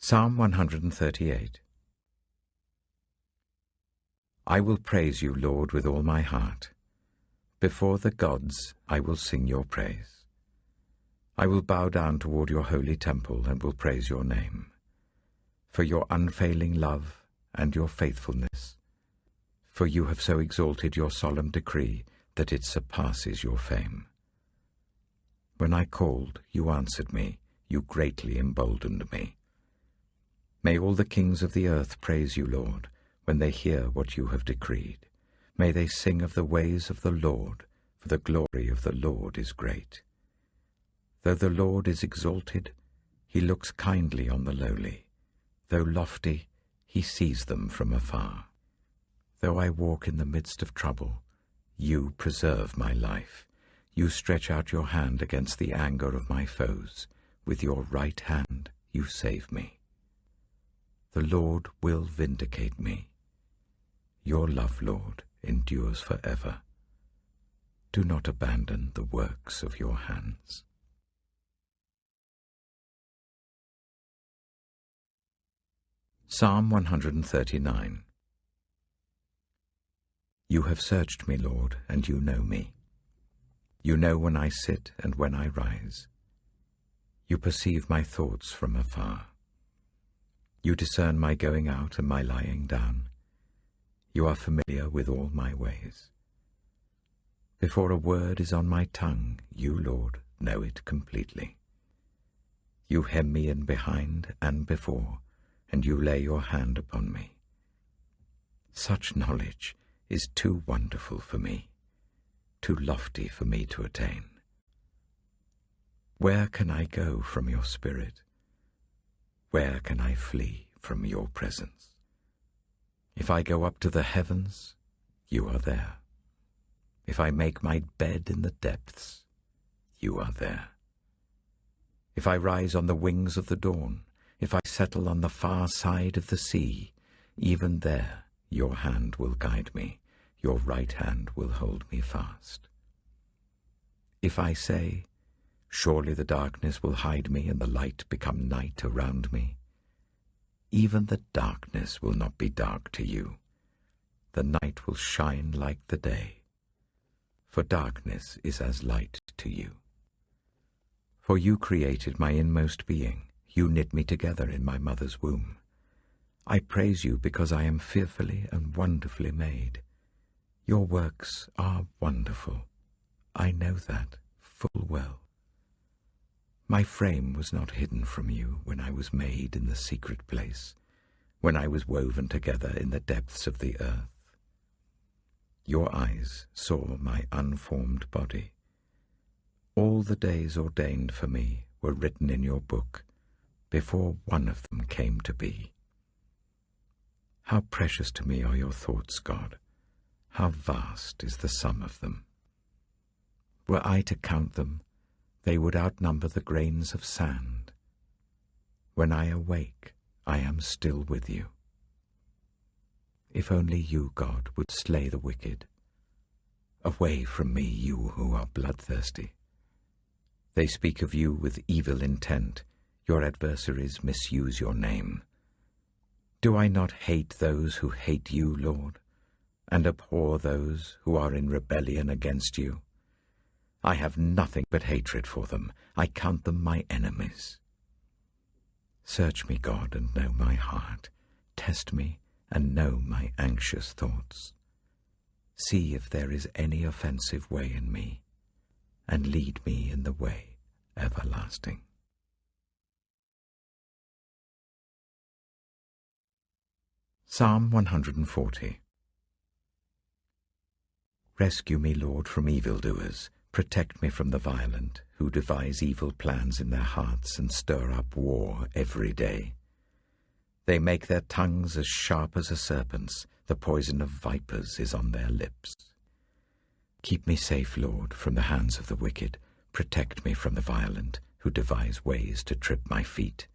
Psalm 138. I will praise you, Lord, with all my heart. Before the gods I will sing your praise. I will bow down toward your holy temple and will praise your name, for your unfailing love and your faithfulness. For you have so exalted your solemn decree that it surpasses your fame. When I called, you answered me. You greatly emboldened me. May all the kings of the earth praise you, Lord, when they hear what you have decreed. May they sing of the ways of the Lord, for the glory of the Lord is great. Though the Lord is exalted, he looks kindly on the lowly. Though lofty, he sees them from afar. Though I walk in the midst of trouble, you preserve my life. You stretch out your hand against the anger of my foes. With your right hand you save me. The Lord will vindicate me. Your love, Lord, endures forever. Do not abandon the works of your hands. Psalm 139. You have searched me, Lord, and you know me. You know when I sit and when I rise. You perceive my thoughts from afar. You discern my going out and my lying down. You are familiar with all my ways. Before a word is on my tongue, you, Lord, know it completely. You hem me in behind and before, and you lay your hand upon me. Such knowledge is too wonderful for me, too lofty for me to attain. Where can I go from your spirit? Where can I flee from your presence? If I go up to the heavens, you are there. If I make my bed in the depths, you are there. If I rise on the wings of the dawn, if I settle on the far side of the sea, even there your hand will guide me, your right hand will hold me fast. If I say, surely the darkness will hide me and the light become night around me, even the darkness will not be dark to you. The night will shine like the day, for darkness is as light to you. For you created my inmost being. You knit me together in my mother's womb. I praise you because I am fearfully and wonderfully made. Your works are wonderful. I know that full well. My frame was not hidden from you when I was made in the secret place, when I was woven together in the depths of the earth. Your eyes saw my unformed body. All the days ordained for me were written in your book, before one of them came to be. How precious to me are your thoughts, God! How vast is the sum of them! Were I to count them, they would outnumber the grains of sand. When I awake, I am still with you. If only you, God, would slay the wicked. Away from me, you who are bloodthirsty. They speak of you with evil intent. Your adversaries misuse your name. Do I not hate those who hate you, Lord, and abhor those who are in rebellion against you? I have nothing but hatred for them. I count them my enemies. Search me, God, and know my heart. Test me and know my anxious thoughts. See if there is any offensive way in me, and lead me in the way everlasting. Psalm 140. Rescue me, Lord, from evildoers. Protect me from the violent, who devise evil plans in their hearts and stir up war every day. They make their tongues as sharp as a serpent's. The poison of vipers is on their lips. Keep me safe, Lord, from the hands of the wicked. Protect me from the violent, who devise ways to trip my feet.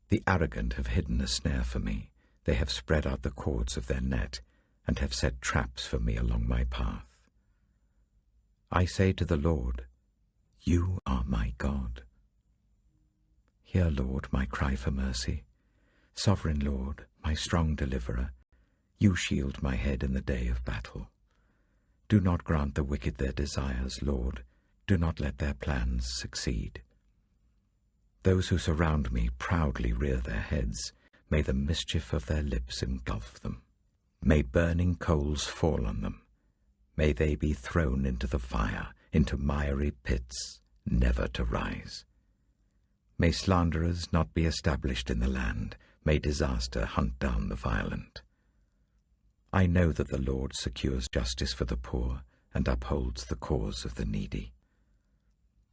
The arrogant have hidden a snare for me. They have spread out the cords of their net, and have set traps for me along my path. I say to the Lord, you are my God. Hear, Lord, my cry for mercy. Sovereign Lord, my strong deliverer, you shield my head in the day of battle. Do not grant the wicked their desires, Lord. Do not let their plans succeed. Those who surround me proudly rear their heads. May the mischief of their lips engulf them. May burning coals fall on them. May they be thrown into the fire, into miry pits, never to rise. May slanderers not be established in the land. May disaster hunt down the violent. I know that the Lord secures justice for the poor and upholds the cause of the needy.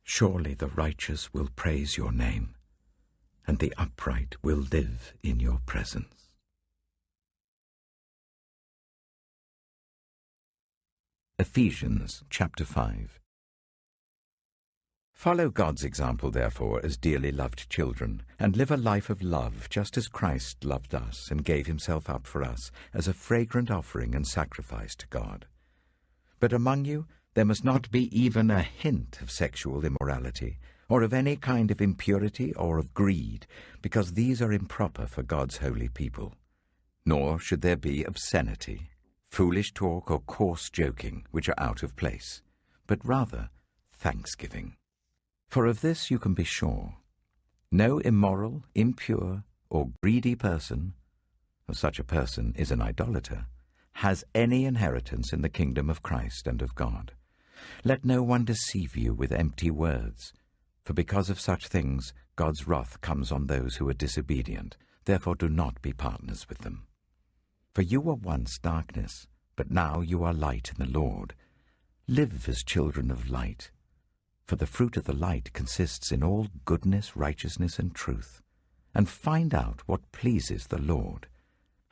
Surely the righteous will praise your name, and the upright will live in your presence. Ephesians chapter 5. Follow God's example, therefore, as dearly loved children, and live a life of love, just as Christ loved us and gave himself up for us as a fragrant offering and sacrifice to God. But among you there must not be even a hint of sexual immorality, or of any kind of impurity or of greed, because these are improper for God's holy people. Nor should there be obscenity, foolish talk, or coarse joking, which are out of place, but rather thanksgiving. For of this you can be sure, no immoral, impure, or greedy person, for such a person is an idolater, has any inheritance in the kingdom of Christ and of God. Let no one deceive you with empty words, for because of such things God's wrath comes on those who are disobedient. Therefore do not be partners with them. For you were once darkness, but now you are light in the Lord. Live as children of light. For the fruit of the light consists in all goodness, righteousness, and truth. And find out what pleases the Lord.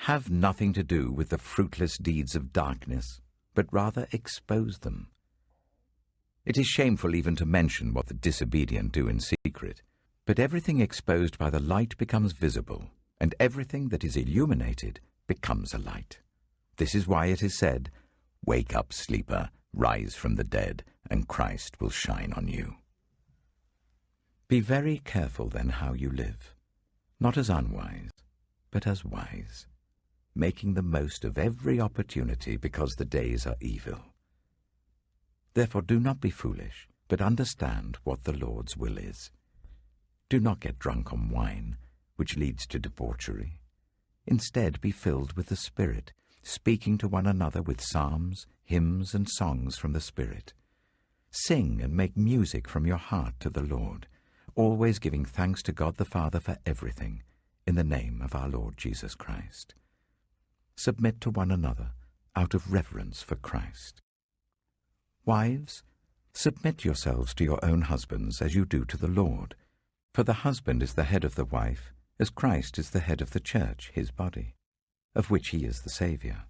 Have nothing to do with the fruitless deeds of darkness, but rather expose them. It is shameful even to mention what the disobedient do in secret, but everything exposed by the light becomes visible, and everything that is illuminated becomes a light. This is why it is said, "Wake up, sleeper, rise from the dead, and Christ will shine on you." Be very careful then how you live, not as unwise, but as wise, making the most of every opportunity because the days are evil. Therefore do not be foolish, but understand what the Lord's will is. Do not get drunk on wine, which leads to debauchery. Instead be filled with the Spirit, speaking to one another with psalms, hymns, and songs from the Spirit. Sing and make music from your heart to the Lord, always giving thanks to God the Father for everything, in the name of our Lord Jesus Christ. Submit to one another out of reverence for Christ. Wives, submit yourselves to your own husbands as you do to the Lord. For the husband is the head of the wife, as Christ is the head of the church, his body, of which he is the Saviour.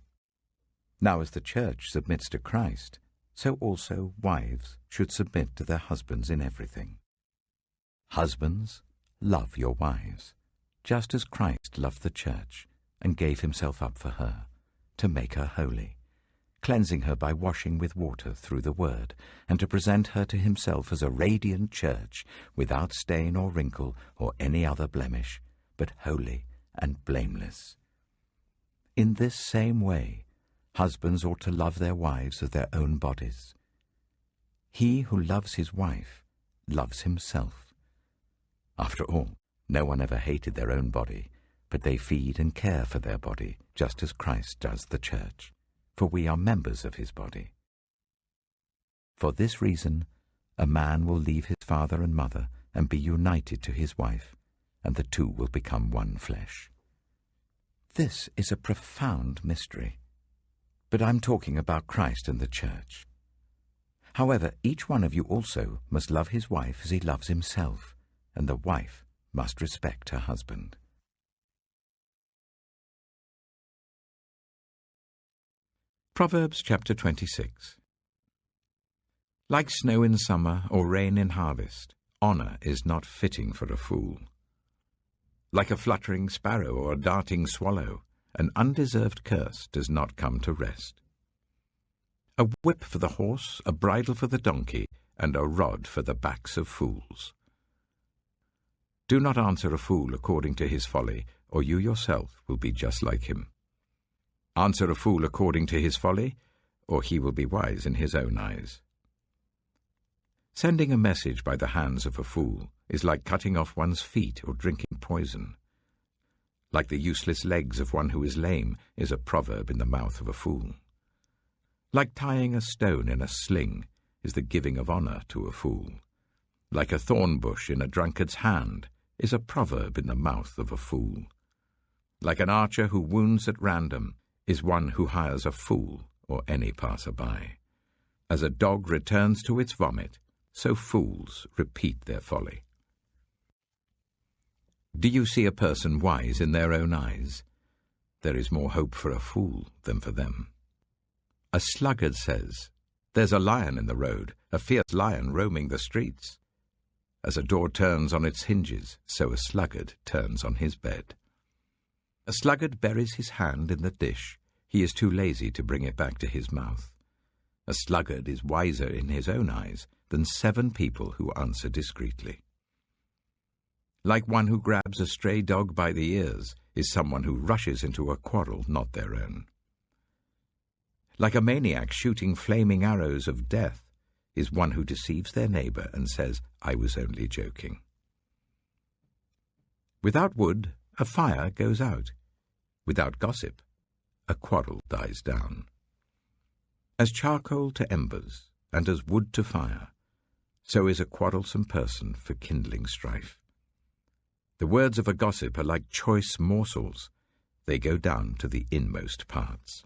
Now as the church submits to Christ, so also wives should submit to their husbands in everything. Husbands, love your wives, just as Christ loved the church and gave himself up for her, to make her holy, cleansing her by washing with water through the word, and to present her to himself as a radiant church, without stain or wrinkle or any other blemish, but holy and blameless. In this same way, husbands ought to love their wives as their own bodies. He who loves his wife loves himself. After all, no one ever hated their own body, but they feed and care for their body, just as Christ does the church, for we are members of his body. For this reason, a man will leave his father and mother and be united to his wife, and the two will become one flesh. This is a profound mystery, but I'm talking about Christ and the church. However, each one of you also must love his wife as he loves himself, and the wife must respect her husband. Proverbs chapter 26. Like snow in summer or rain in harvest, honor is not fitting for a fool. Like a fluttering sparrow or a darting swallow, an undeserved curse does not come to rest. A whip for the horse, a bridle for the donkey, and a rod for the backs of fools. Do not answer a fool according to his folly, or you yourself will be just like him. Answer a fool according to his folly, or he will be wise in his own eyes. Sending a message by the hands of a fool is like cutting off one's feet or drinking poison. Like the useless legs of one who is lame is a proverb in the mouth of a fool. Like tying a stone in a sling is the giving of honor to a fool. Like a thorn bush in a drunkard's hand is a proverb in the mouth of a fool. Like an archer who wounds at random is one who hires a fool or any passer-by. As a dog returns to its vomit, so fools repeat their folly. Do you see a person wise in their own eyes? There is more hope for a fool than for them. A sluggard says, "There's a lion in the road, a fierce lion roaming the streets." As a door turns on its hinges, so a sluggard turns on his bed. A sluggard buries his hand in the dish. He is too lazy to bring it back to his mouth. A sluggard is wiser in his own eyes than 7 people who answer discreetly. Like one who grabs a stray dog by the ears is someone who rushes into a quarrel not their own. Like a maniac shooting flaming arrows of death is one who deceives their neighbor and says, "I was only joking." Without wood, a fire goes out. Without gossip, a quarrel dies down. As charcoal to embers, and as wood to fire, so is a quarrelsome person for kindling strife. The words of a gossip are like choice morsels. They go down to the inmost parts.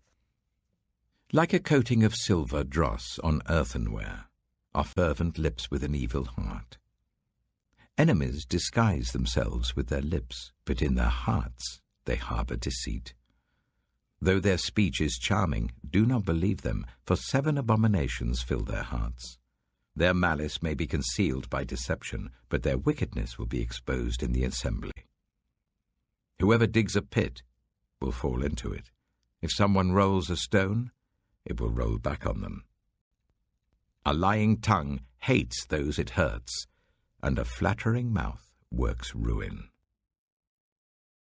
Like a coating of silver dross on earthenware are fervent lips with an evil heart. Enemies disguise themselves with their lips, but in their hearts they harbor deceit. Though their speech is charming, do not believe them, for 7 abominations fill their hearts. Their malice may be concealed by deception, but their wickedness will be exposed in the assembly. Whoever digs a pit will fall into it. If someone rolls a stone, it will roll back on them. A lying tongue hates those it hurts, and a flattering mouth works ruin.